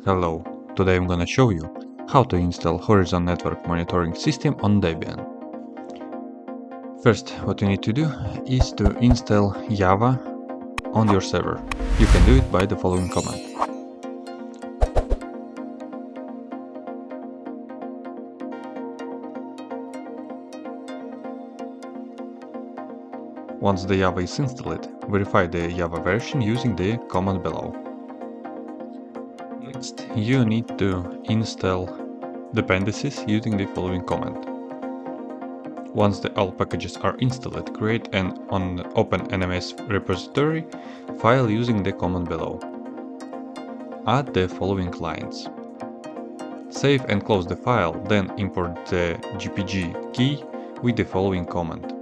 Hello, today I'm gonna show you how to install Horizon Network Monitoring System on Debian. First, what you need to do is to install Java on your server. You can do it by the following command. Once the Java is installed, verify the Java version using the command below. Next, you need to install dependencies using the following command. Once all packages are installed, create an opennms repository file using the command below. Add the following lines. Save and close the file, then import the GPG key with the following command.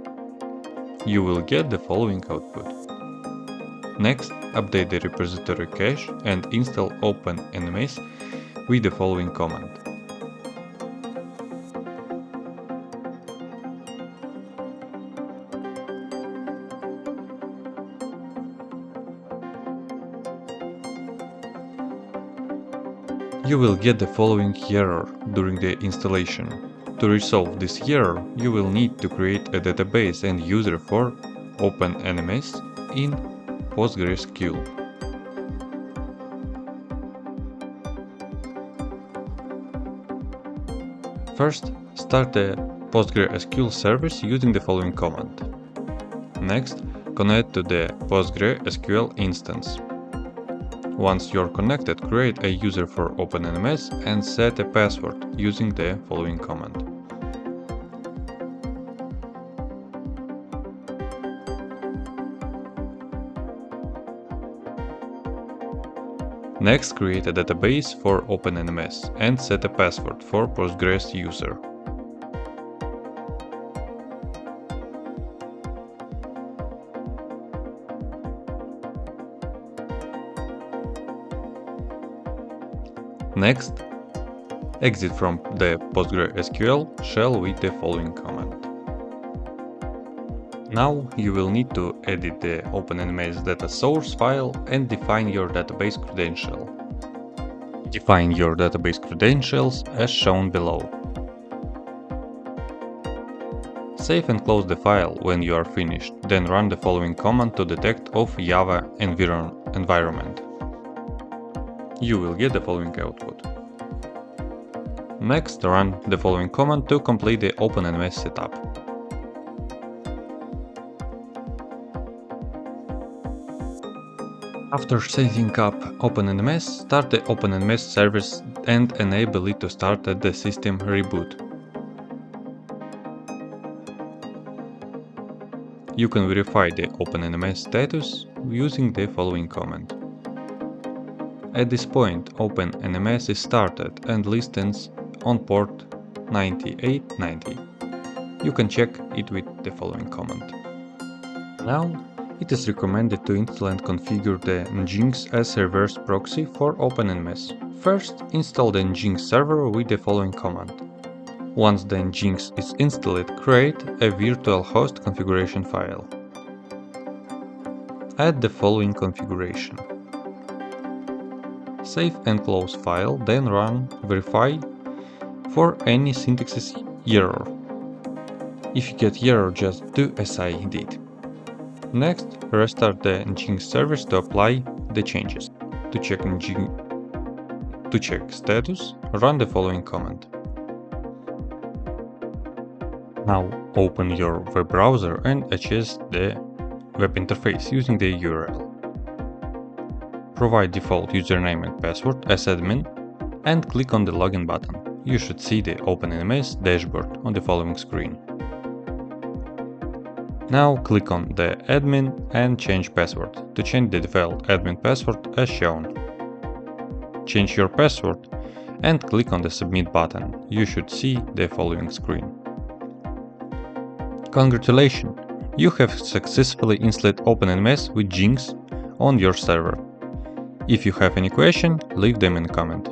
You will get the following output. Next, update the repository cache and install opennms with the following command. You will get the following error during the installation. To resolve this error, you will need to create a database and user for opennms in PostgreSQL. First, start the PostgreSQL service using the following command. Next, connect to the PostgreSQL instance. Once you're connected, create a user for opennms and set a password using the following command. Next, create a database for opennms and set a password for Postgres user. Next, exit from the PostgreSQL shell with the following command. Now you will need to edit the opennms data source file and define your database credential. Define your database credentials as shown below. Save and close the file when you are finished, then run the following command to detect of Java environment. You will get the following output. Next, run the following command to complete the opennms setup. After setting up opennms, start the opennms service and enable it to start at the system reboot. You can verify the opennms status using the following command. At this point, opennms is started and listens on port 9890. You can check it with the following command. Now, it is recommended to install and configure the Nginx as reverse proxy for opennms. First, install the Nginx server with the following command. Once the Nginx is installed, create a virtual host configuration file. Add the following configuration. Save and close file, then run verify for any syntax error. If you get error, just do as I did. Next, restart the Nginx service to apply the changes. To check status, run the following command. Now open your web browser and access the web interface using the URL. Provide default username and password as admin and click on the login button. You should see the opennms dashboard on the following screen. Now click on the admin and change password to change the default admin password as shown. Change your password and click on the submit button. You should see the following screen. Congratulations! You have successfully installed opennms with Nginx on your server. If you have any question, leave them in a comment.